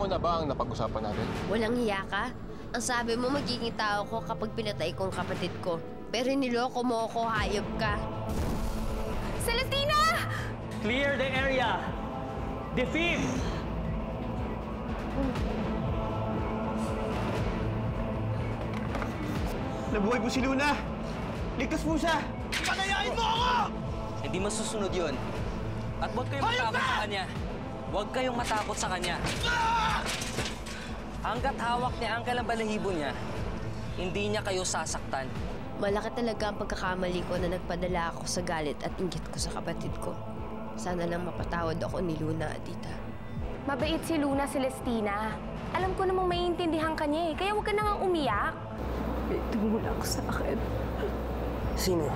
Totoo na ba ang napag-usapan natin? Walang hiya ka? Ang sabi mo magiging tao ko kapag pinatay kong kapatid ko. Pero niloko mo ako, hayop ka. Celestina! Clear the area! Defib! Nabuhay po si Luna! Ligtas po siya! Panayain mo ako! Hindi masusunod yun. At huwag kayong matakot sa kanya. Huwag kayong matakot sa kanya. Hanggat hawak ni Uncle ang balahibo niya, hindi niya kayo sasaktan. Malaki talaga ang pagkakamali ko na nagpadala ako sa galit at inggit ko sa kapatid ko. Sana lang mapatawad ako ni Luna, Tita. Mabait si Luna, Celestina. Alam ko namang maiintindihan ka niya eh, kaya huwag ka na nga umiyak. May tumulak sa akin. Sino?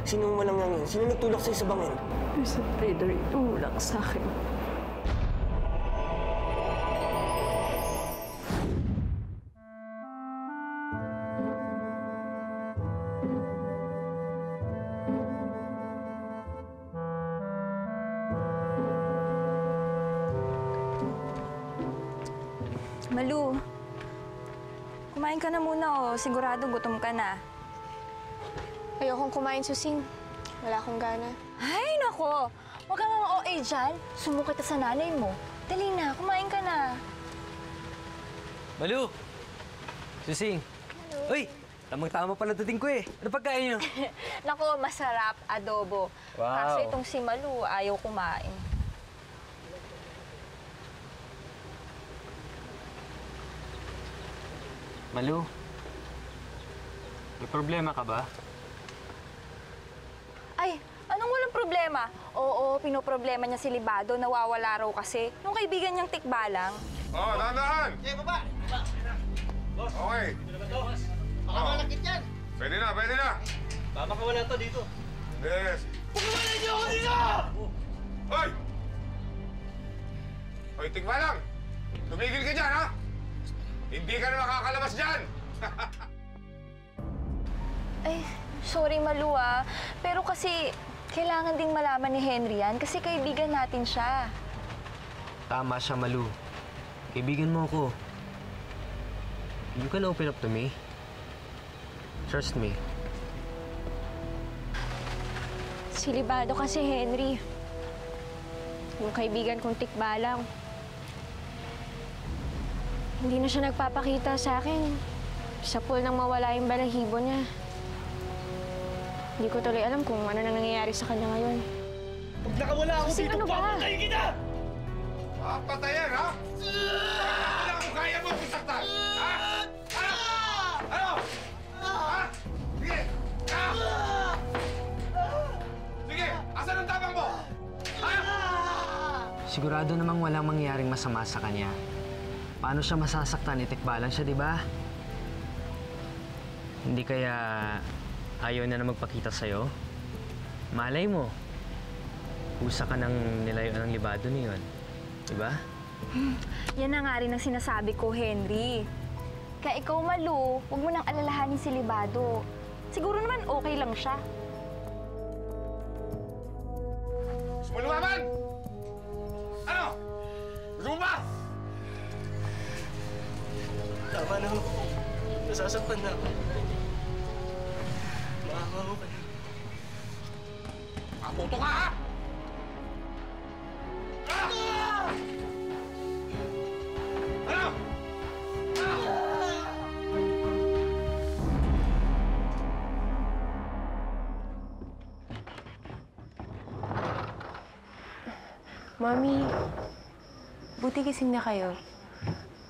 Sinong walang ngangin? Sino nagtulak sa'yo sa bangin? Isang trader tumulak sa akin. Malu, kumain ka na muna o sigurado gutom ka na. Ayokong kumain, Susing. Wala akong gana. Ay, nako! Huwag kang mga OA dyan. Sumo kita sa nanay mo. Dali na, kumain ka na. Malu! Susing! Uy! Tamang-tama pala dating ko eh. Ano pagkain niyo? Nako, masarap, adobo. Wow. Kaso itong si Malu, ayaw kumain. Malu, may problema ka ba? Ay, anong walang problema? Oo, pinoproblema niya si Libado, nawawala raw kasi. Nung kaibigan niyang tikbalang. Oh, dahan-dahan! Okay, baba! Okay. Baka malakit yan! Pwede na, pwede na! Baka wala to dito. Yes! Pagkawalan niyo ako dito! Hoy! Hoy, tigma lang! Tumigil ka dyan, ha? Hindi ka na makakalabas dyan! Ay, sorry Malu ah. Pero kasi kailangan ding malaman ni Henry yan kasi kaibigan natin siya. Tama siya, Malu. Kaibigan mo ako. You can open up to me. Trust me. Si Libado kasi, Henry. Yung kaibigan kong tikbalang. Hindi na siya nagpapakita sa akin. Sa pool nang mawala yung balahibo niya. Hindi ko tuloy alam kung ano na nangyayari sa kanya ngayon. Pag nakawala ako dito, ano ba? papatayin kita! Papatayan, ha? Wala kung kaya mo sasaktan! Ha? Ano? Ano? Ha? Sige! Ha? Sige! Asan ang tapang mo? Ha? Sigurado namang walang mangyaring masama sa kanya. Paano siya masasaktan? Itikbalan siya, di ba? Hindi kaya ayaw na magpakita sa'yo? Malay mo. Kusa ka ng nilayuan ng Libado niyon. Di ba? Yan na nga rin ang sinasabi ko, Henry. Kaya ikaw, Malu, huwag mo nang alalahanin si Libado. Siguro naman okay lang siya. Sumulumaman! Ano? Gusto mo ba? Tama na ho. Nasasaktan na ako. Maawa ko kayo. Matuto ka, ha? Ano? Mami, buti gising na kayo.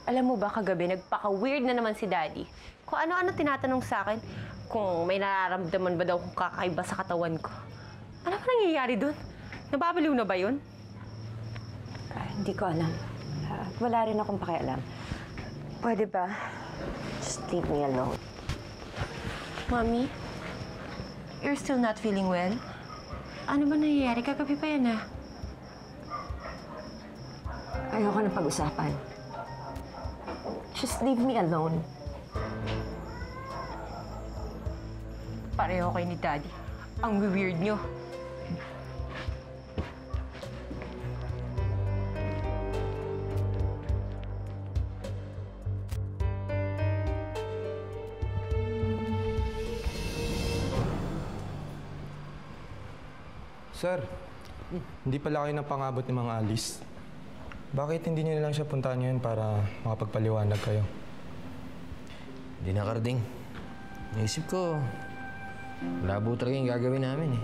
Alam mo ba, kagabi, nagpaka-weird na naman si Daddy. Kung ano-ano tinatanong sa akin, kung may nararamdaman ba daw kung kakaiba sa katawan ko. Ano ba nangyayari doon? Nababaliw na ba yun? Hindi ko alam. Wala rin akong pakialam. Pwede ba? Just leave me alone. Mami, you're still not feeling well? Ano ba nangyayari? Kagabi pa yan, ah. Ayoko na pag-usapan. Just leave me alone. Pareho kayo ni Daddy. Ang weird nyo. Sir, hindi pala kayo napangabot ni Mang Alice. Bakit hindi niyo na lang siya puntahan ngayon para makapagpaliwanag kayo? Hindi na, Karding. Naisip ko, labo talaga yung gagawin namin eh.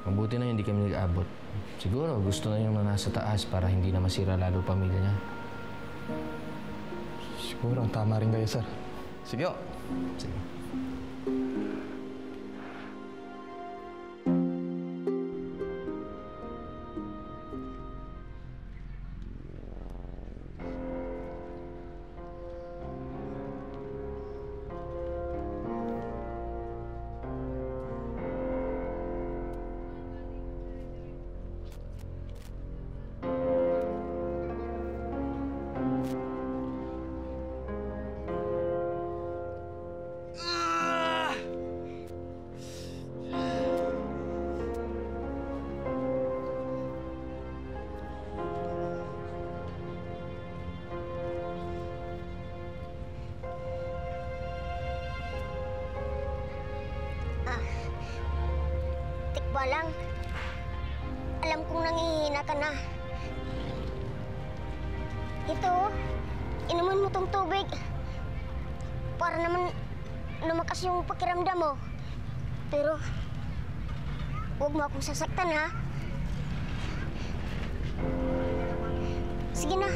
Mabuti na hindi kami nag-abot. Siguro gusto na yung nasa taas para hindi na masira lalo pamilya niya. Siguro, tama rin kayo, sir. Sige o. Sige. Balang, alam kong nangihina ka na. Ito, inumin mo tong tubig. Para naman lumakas yung pakiramdam mo. Pero, huwag mo akong sasaktan, ha? Sige na.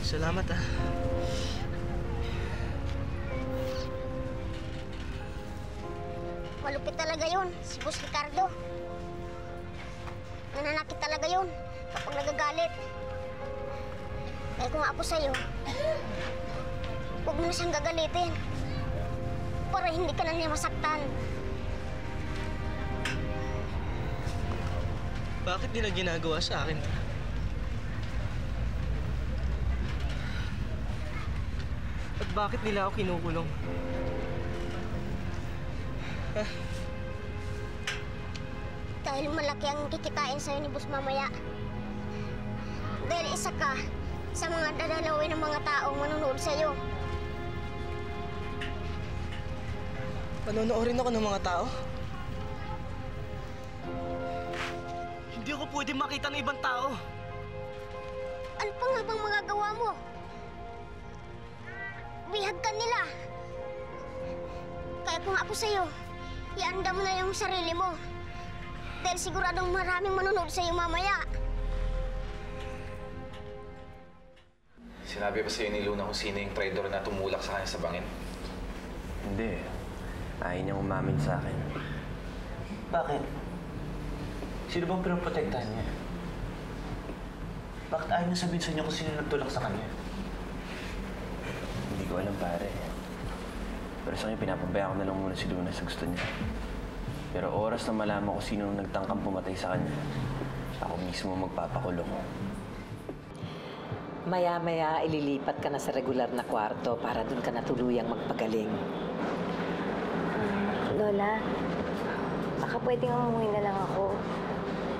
Salamat, ah. Malupit talaga yun, si Boss Ricardo. Nananakit talaga yun kapag nagagalit. Kaya kung ako sa'yo, huwag mo na siyang gagalitin para hindi ka na niya masaktan. Bakit nila ginagawa sa akin? At bakit nila ako kinukulong? Dahil malaki ang kikitain sa'yo ni Boss mamaya. Dahil isa ka sa mga dadalawin ng mga taong manunood sa'yo. Panonoorin ako ng mga tao? Hindi ako pwede makita ng ibang tao. Ano pa nga bang magagawa mo? Bihag ka nila. Kaya kung ako sa'yo, ianda mo na yung sarili mo. Dahil siguradong maraming manonood sa'yo mamaya. Sinabi ba sa'yo ni Luna kung sino yung traidor na tumulak sa kanya sa bangin? Hindi. Ayaw niyang umamin sa akin. Bakit? Sino bang pinoprotektahan niya? Bakit ayaw niya sabihin sa inyo kung sino nagtulak sa kanya? Hindi ko alam, pare. Pero sa kanya, pinapabayaan ko na lang muna si Luna sa gusto niya. Pero oras na malaman ko sino nagtangkang pumatay sa kanya, ako mismo magpapakulong. Maya-maya, ililipat ka na sa regular na kwarto para doon ka na tuluyang magpagaling. Lola, baka pwedeng umuwi na lang ako.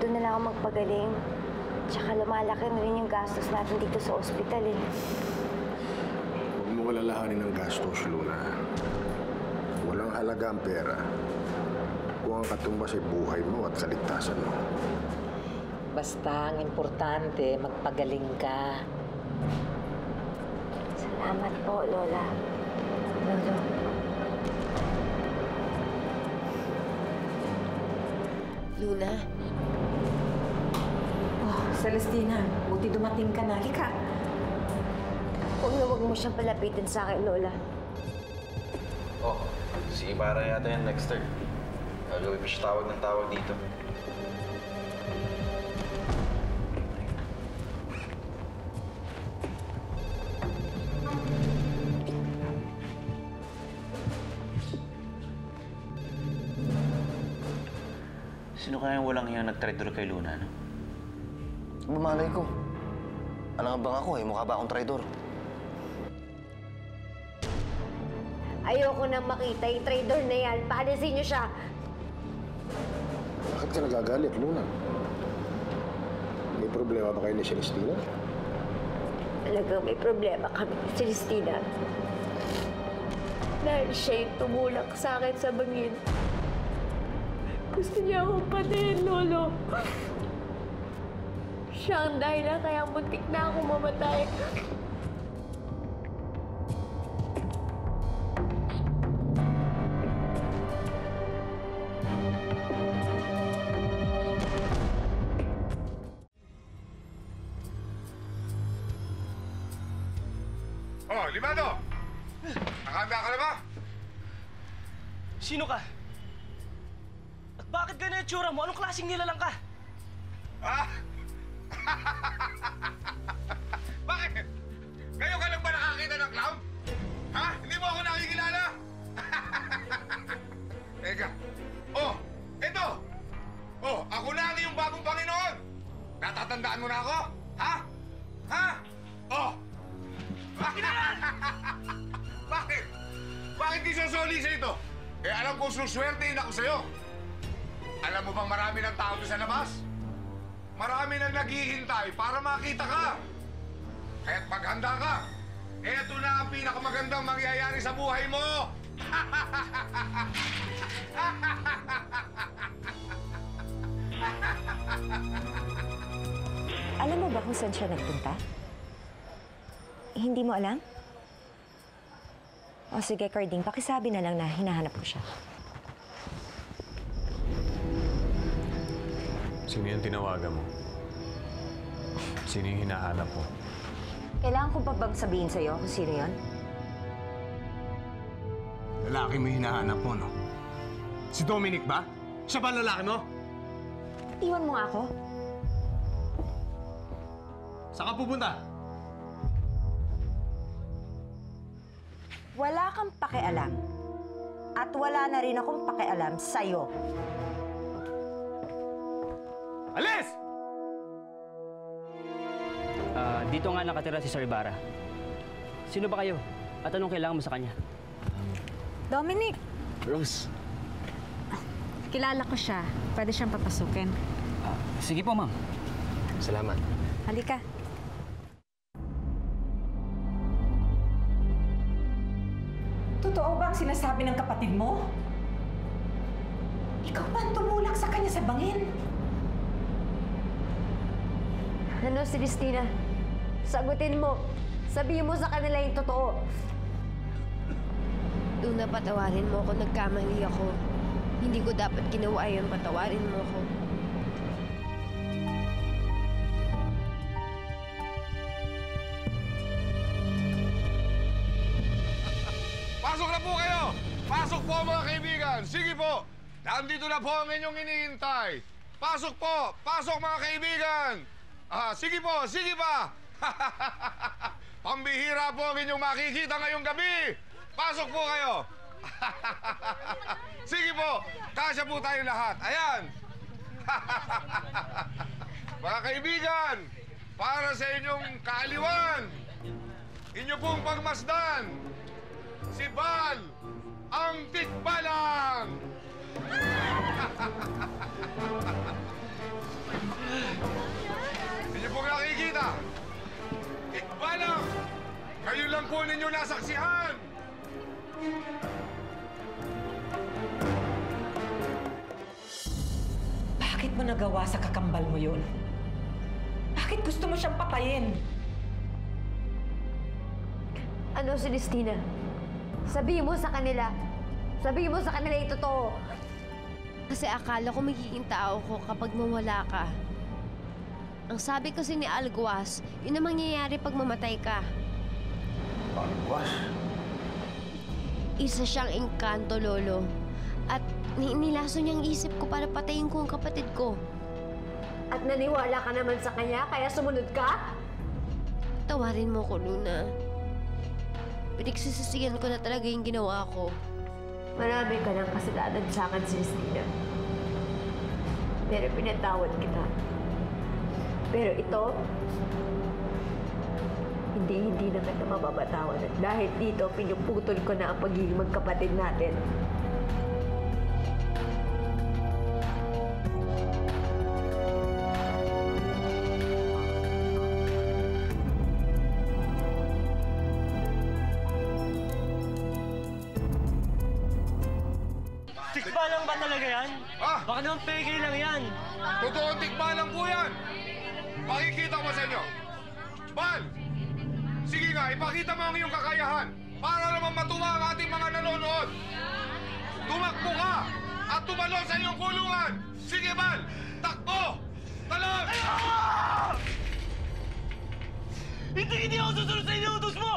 Doon na lang ako magpagaling. Tsaka lumalaki na rin yung gastos natin dito sa ospital eh. Huwag mo alalahanin ng gastos, Luna. Walang halaga ang pera kung ang katumbas ay buhay mo at kaligtasan mo. Basta ang importante, magpagaling ka. Salamat po, Lola. Lolo. Luna? Oh, Celestina, buti dumating ka na. Halika. Huwag mo siyang palapitin sa akin, Lola. Oh, si Ibarra yata yan next turn. Gagawin pa siya tawag ng tawag dito. Sino kaya walang yung nag-traidor kay Luna, no? Bumalay ko. Alam nga bang ako eh, mukha ba akong traidor? Ayoko na makita yung traitor na yan. Paalisin niyo siya. Bakit ka nagagalit, Luna? May problema ba kayo ni Celestina? Talagang may problema kami ni Celestina. Dahil siya yung tumulak sa akin sa bangin. Gusto niya akong patayin, Lolo. Siya ang dahilan kaya muntik na akong mamatay. Oh, Limado! Nakahanda ka na ba? Sino ka? At bakit ganyan yung tsura mo? Anong klaseng nilalang ka? Ah? Bakit? Ngayon ka lang ba nakakita ng clown? Ha? Hindi mo ako nakikilala? Teka. Oh, eto! Oh, ako na ang iyong bagong Panginoon! Natatandaan mo na ako? Ha? Ha? Oh! Bakit? Bakit di sasoli sa ito? Eh, alam kong suswertein ako sa'yo. Alam mo bang marami ng tao doon sa labas? Marami nang naghihintay para makita ka. Kaya't maghanda ka. Eto na ang pinakamagandang mangyayari sa buhay mo. Alam mo ba kung saan siya nagpunta? Hindi mo alam? O sige, Carding, pakisabi na lang na hinahanap ko siya. Sino yung tinawagan mo? Sino yung hinahanap mo? Kailangan ko pa bang sabihin sa'yo kung sino yon? Lalaki mo yung hinahanap mo, no? Si Dominic ba? Siya ba ang lalaki mo? Iwan mo nga ako. Saan ka pupunta? Wala kang pakialam. At wala na rin akong pakialam sa'yo. Alis! Dito nga nakatira si Sir Ibarra. Sino ba kayo? At anong kailangan mo sa kanya? Dominic! Rose. Kilala ko siya. Pwede siyang papasukin. Sige po, ma'am. Salamat. Halika. Totoo ba ang sinasabi ng kapatid mo? Ikaw ba ang tumulak sa kanya sa bangin? Ano, Celestina? Sagutin mo. Sabihin mo sa kanila yung totoo. Luna, patawarin mo ako. Nagkamali ako. Hindi ko dapat ginawa yun. Patawarin mo ako. Pasok na po kayo! Pasok po mga kaibigan! Sige po! Nandito na po ang inyong iniintay! Pasok po! Pasok mga kaibigan! Sige po! Sige pa! Pambihira po ang inyong makikita ngayong gabi! Pasok po kayo! Sige po! Kasya po tayo lahat! Ayan! Mga kaibigan! Para sa inyong kaaliwan! Inyo pong pagmasdan! Si Bal, ang tikbalang! Hindi po nakikita. Tikbalang! Kayo lang po ninyo nasaksihan! Bakit mo nagawa sa kakambal mo yun? Bakit gusto mo siyang patayin? Ano, Celestina? Sabihin mo sa kanila. Sabihin mo sa kanila yung totoo. Kasi akala ko magiging tao ko kapag mawala ka. Ang sabi kasi ni Alguas, yun ang mangyayari pag mamatay ka. Alguas? Isa siyang engkanto, Lolo. At nilaso niyang isip ko para patayin ko ang kapatid ko. At naniwala ka naman sa kanya, kaya sumunod ka? Tawarin mo ko, Luna. Pinagsisisihan ko na talaga yung ginawa ko. Marami ka ng kasalanan sa akin, Celestina. Pero pinatawad kita. Pero ito, hindi na kita mababatawan. At dahil dito, pinuputol ko na ang pagiging magkapatid natin. Tikbalang ba talaga yan? Ah! Baka naman peke lang yan. Totoong tikbalang po yan! Makikita ko sa inyo. Bal! Sige nga, ipakita mo ang iyong kakayahan para naman matuwa ang ating mga nanonood. Tumakbo ka at tumalo sa iyong kulungan. Sige, Bal! Takbo! Talon! Hindi ako susunod sa inuutos mo!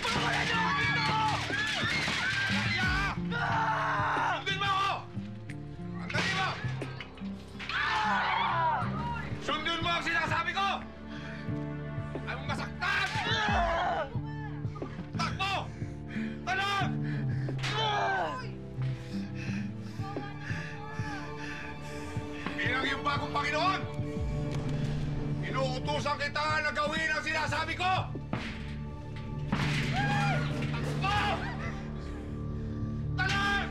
Pagkakala niyo ako dito! Sundin mo ako! Andali mo! Sundin mo ang sinasabi ko! Ayaw mong masaktan! Takbo! Talon! Bilang yung bagong Panginoon, inuutusan kita na gawin ang sinasabi ko! Takbo! Talon!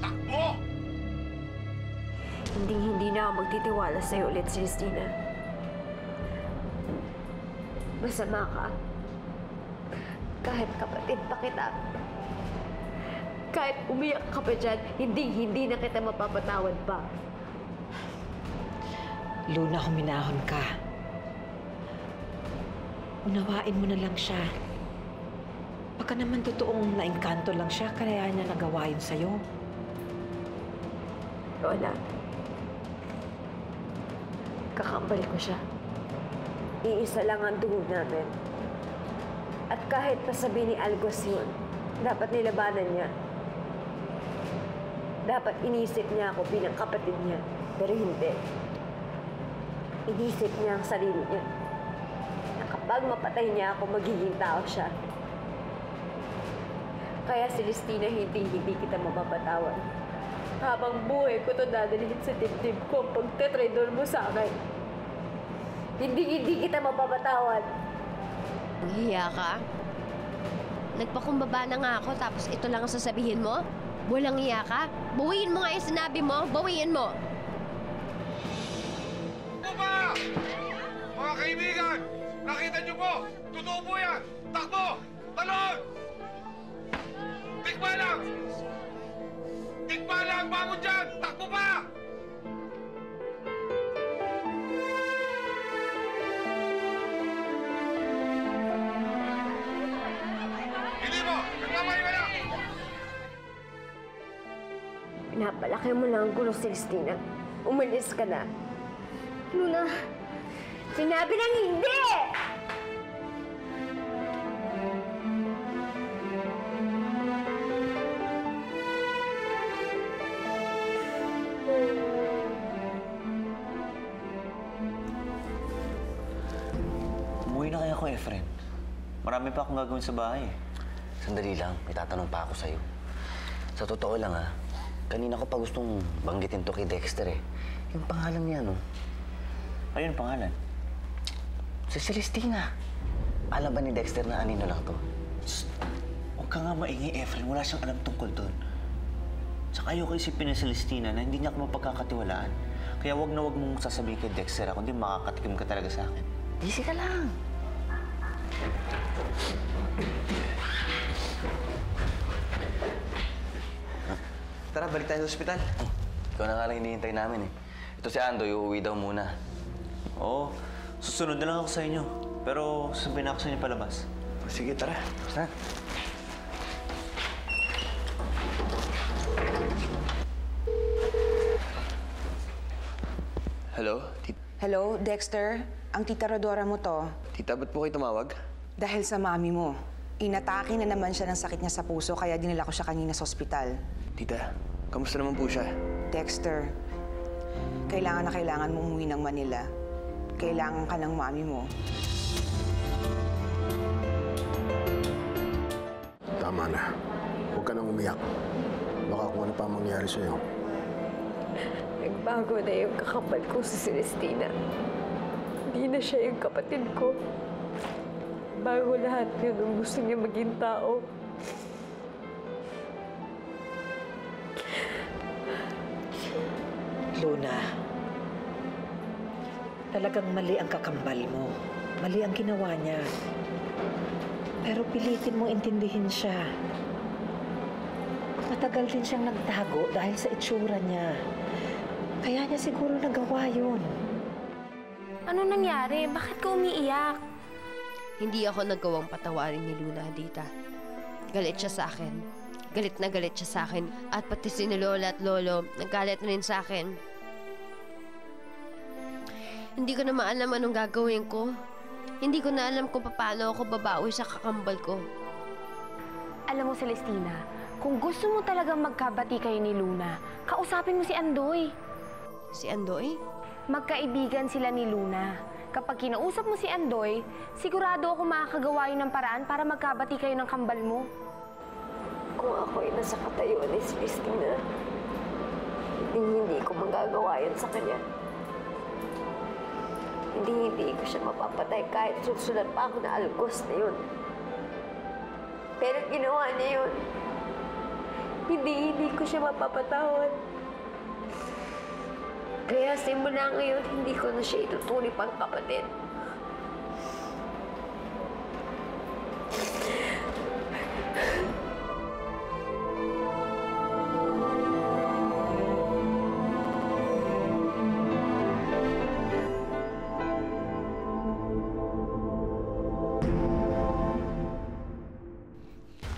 Takbo! Hindi na ako magtitiwala sa'yo ulit, Celestina. Masama ka. Kahit kapatid pa kita. Kahit umiyak ka pa dyan, hindi na kita mapapatawad pa. Luna, huminahon ka. Unawain mo na lang siya. Baka naman totoong naengkanto lang siya, kaya niya nagawa yun sa'yo. Lola, kakambal ko siya. Iisa lang ang dugo namin. At kahit pasabi ni Algos yun, dapat nilabanan niya. Dapat inisip niya ako bilang kapatid niya. Pero hindi. Inisip niya ang sarili niya. Na kapag mapatay niya ako, magiging tao siya. Kaya, Celestina, hindi kita mapapatawan. Habang buhay ko to dadalhin sa dibdib ko ang pagtatraidor mo sa akin. Hindi kita mapapatawan. Nahiya ka? Nagpakumbaba na nga ako tapos ito lang ang sasabihin mo? Walang iya ka? Bawiin mo nga yung sinabi mo. Bawiin mo. Baba! Mga kaibigan, nakita niyo po, totoo po yan. Takbo! Talon! Tikba lang! Tikba lang! Bangon dyan! Takbo pa! Hindi mo! Nagmamay ka na! Pinapalaki mo lang ang gulo, Celestina. Umalis ka na. Luna, sinabi ng hindi! Umuwi na kaya ako, Efren. Marami pa akong gagawin sa bahay. Sandali lang, may tatanong pa ako sa'yo. Sa totoo lang kanina ko pa gustong banggitin to kay Dexter eh. Yung pangalan niya, no? Ayun ang pangalan? Si Celestina. Alam ba ni Dexter na anino lang to? Shh! Huwag ka nga maingay, Efren. Wala siyang alam tungkol doon. Tsaka ayoko isipin ni Celestina na hindi niya ako mapagkakatiwalaan. Kaya wag mong sasabihin kay Dexter kundi makakatikim ka talaga sa akin. Easy ka lang. Tara, balik tayo sa ospital. Ikaw na nga lang hinihintay namin eh. Ito si Andoy, uuwi daw muna. Oo, susunod na lang ako sa inyo. Pero sabihin ako sa inyo palabas. Sige, tara. Basta. Hello? Hello, Dexter. Ang tita Rodora mo to. Tita, ba't po kayo tumawag? Dahil sa mami mo. Inatake na naman siya ng sakit niya sa puso, kaya dinala ko siya kanina sa ospital. Tita, kamusta naman po siya? Dexter, kailangan mong umuwi ng Manila. Kailangan ka ng mami mo. Tama na. Huwag ka nang umiyak. Baka kung ano pa mangyari sa'yo. Nagbago na yung kakapal ko si Celestina. Hindi na siya yung kapatid ko. Bago lahat yun nung gusto niya maging tao. Luna, talagang mali ang kakambal mo. Mali ang ginawa niya. Pero pilitin mong intindihin siya. Matagal din siyang nagtago dahil sa itsura niya. Kaya niya siguro nagawa yun. Ano nangyari? Bakit ka umiiyak? Hindi ako nagawang patawarin ni Luna, Dita. Galit siya sa akin. Galit na galit siya sa akin. At pati si Lola at Lolo, nagalit na rin sa akin. Hindi ko na maalam anong gagawin ko. Hindi ko na alam kung paano ako babawi sa kakambal ko. Alam mo, Celestina, kung gusto mo talagang magkabati kayo ni Luna, kausapin mo si Andoy. Si Andoy? Magkaibigan sila ni Luna. Kapag kinausap mo si Andoy, sigurado ako makakagawa yun ng paraan para magkabati kayo ng kambal mo. Kung ako'y nasa katayuan ni Celestina, hindi ko magagawa yun sa kanya. Hindi ko siya mapapatay kahit susulat pa ako na algos na yun. Pero ginawa niya yun. Hindi ko siya mapapatawad. Kaya simula ngayon, hindi ko na siya itutuli pang kapatid.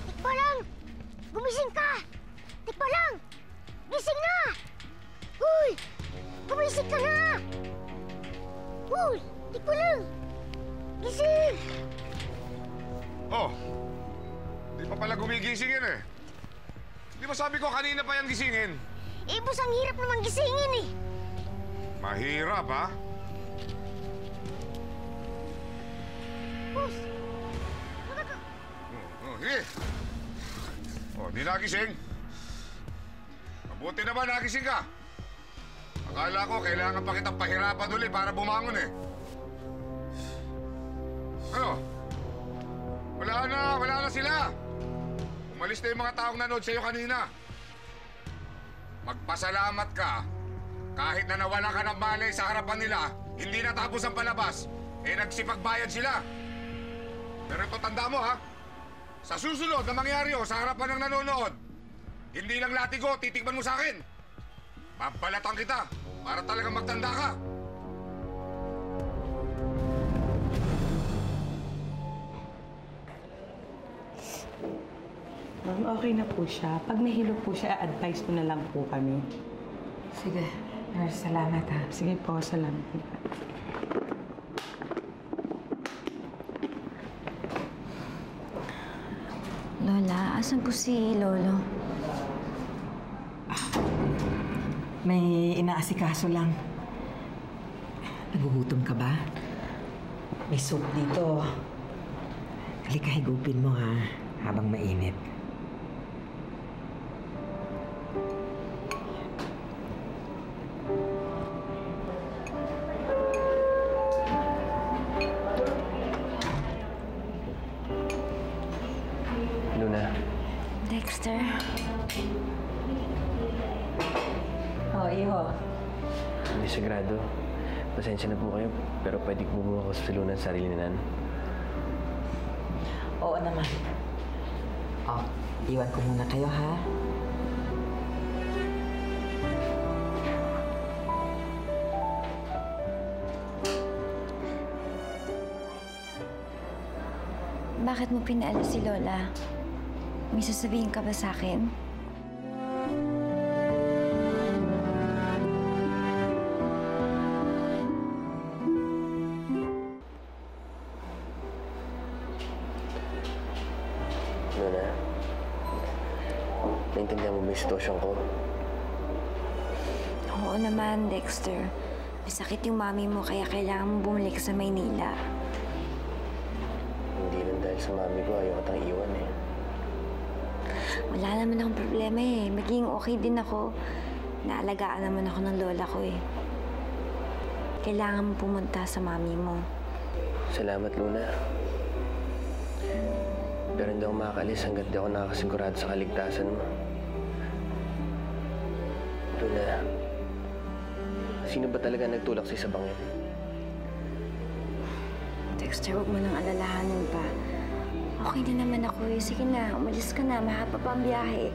Tikbalang! Gumising ka! Tikbalang! Gising na! Uy! Gumising ka na! Uy! Tikbalang! Gising! Oh, di pa pala gumigising yan eh. Di ba sabi ko kanina pa yan gisingin? Eh, boss, ang hirap naman gisingin eh. Mahirap, ha? Boss! Sige. Oh, di nagising. Mabuti naman nagising ka. Akala ko kailangan pa kitang pahirapan ulit para bumangon eh. Ano? Wala na sila. Umalis na yung mga taong nanood sa'yo kanina. Magpasalamat ka. Kahit na nawala ka ng malay sa harapan nila, hindi natapos ang palabas, eh nagsipagbayad sila. Pero ito tanda mo ha, sa susunod na mangyari o sa harapan ng nanonood, hindi lang latigo, titikman mo sa akin. Babalatan kita para talagang magtanda ka. Ma'am, okay na po siya. Pag nahilo po siya, advise mo na lang po kami. Sige, nurse, salamat ha. Sige po, salamat. Lola, asan po si Lolo? May inaasikaso lang. Nagugutom ka ba? May soup dito. Halika, higupin mo ha, habang mainit. Luna. Dexter? Oo, iho. Hindi sagrado. Pasensya na po kayo, pero pwede ko bumuha ko sa Luna ang sarili ni Nan. Oo naman. Oh, iwan ko muna kayo, ha? Bakit mo pinaalis si Lola? May sasabihin ka ba sa akin? Luna, naintindihan mo ba yung sitwasyon ko? Oo naman, Dexter. May sakit yung mami mo kaya kailangan mo bumalik sa Maynila. Hindi lang dahil sa mami ko, ayaw kitang iwan eh. Wala naman akong problema eh. Magiging okay din ako. Naalagaan naman ako ng lola ko eh. Kailangan mo pumunta sa mami mo. Salamat, Luna. Pero hindi ako makakalis hanggat di ako nakakasigurado sa kaligtasan mo. Luna, sino ba talaga nagtulak sa'yo sa bangin? Dexter, huwag mo nang alalahanin pa. Okay na naman ako eh. Sige na, umalis ka na. Mahaba pa ang biyahe.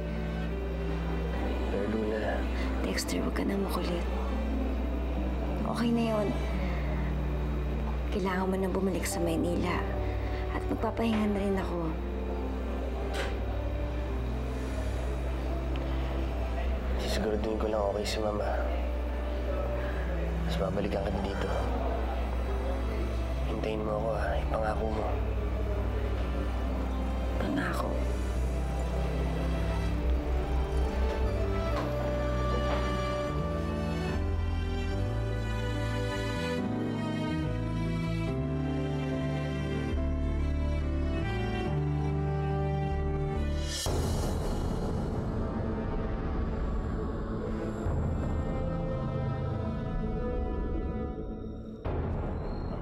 Pero Luna... Dexter, huwag ka na makulit. Okay na yun. Kailangan mo na bumalik sa Maynila. At magpapahinga na rin ako. Sisiguraduhin ko lang okay si Mama. Mas babalikan ka dito. Hintayin mo ako, ha? Ipangako mo. Pangako.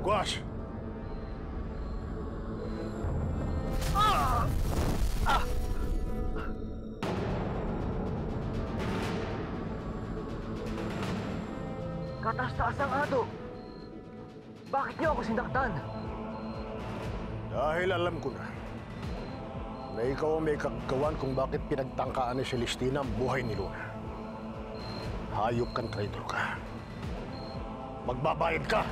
Agwas! Kataas-taas ang ado. Bakit niyo ako sinaktan? Dahil alam ko na ikaw ang may kagawan kung bakit pinagtangkaan ni Celestina ang buhay ni Luna. Hayop kang traitor ka. Magbabayad ka!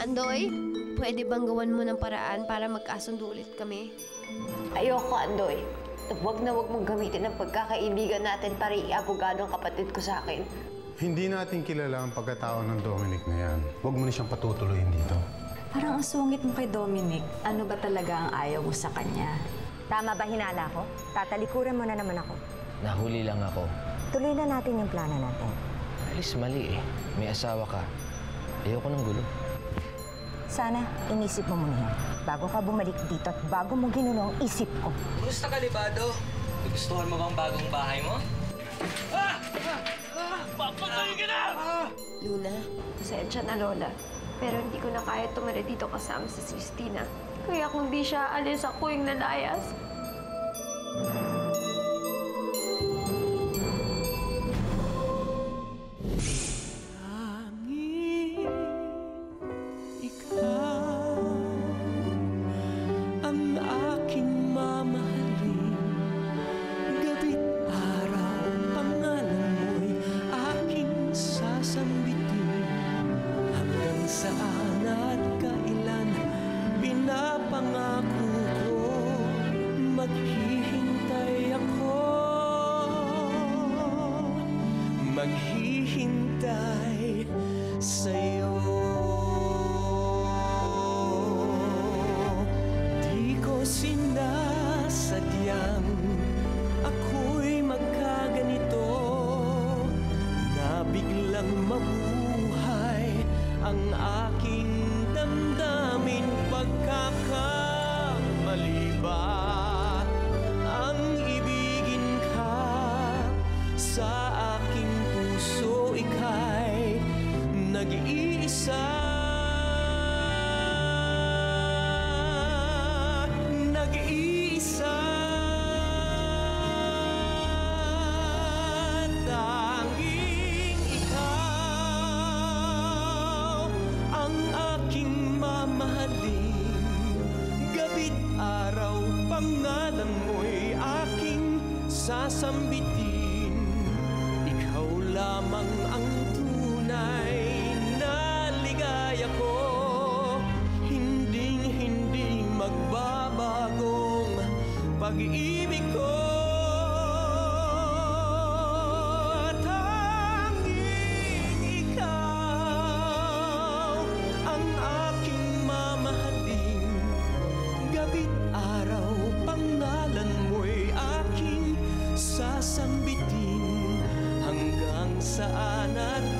Andoy, pwede bang gawan mo ng paraan para magkasundo ulit kami? Ayoko, Andoy. Huwag na huwag mong gamitin ang pagkakaibigan natin para i-abogado ang kapatid ko sa akin. Hindi natin kilala ang pagkatao ng Dominic na yan. Huwag mo na siyang patutuloyin dito. Parang ang sungit mo kay Dominic. Ano ba talaga ang ayaw mo sa kanya? Tama ba hinala ko? Tatalikuran mo na naman ako. Nahuli lang ako. Tuloy na natin yung plano natin. Alis, mali eh. May asawa ka. Ayoko ng gulo. Sana inisip mo muna yan. Bago ka bumalik dito at bago mo ginulo ang isip ko. Kumusta ka, Libado? Gustuhan mo bang bagong bahay mo? Papatayin ka na! Luna, Pasensya na, Lola. Pero hindi ko na kaya tumira dito kasama si Celestina. Kaya kung di siya alis, ako yung nalayas. Ang aking mamahalin, gabi't araw, pangalan mo'y aking sasambitin. Hanggang saan at kailan, pinapangako ko, maghihintay ako. Maghihintay sa'yo. Sinasadyang ako'y magkaganito, na biglang mabuhay ang aking damdamin. Pagkakamali ba ang ibigin ka sa aking puso? Ika'y nag-iisa. Tanging ikaw ang aking mamahalin. Gabi't araw, pangalan mo'y aking sasambitin. Ikaw lamang ang tunay na ligaya ko. Hinding-hindi magbabagong pag-ibig ko. saan at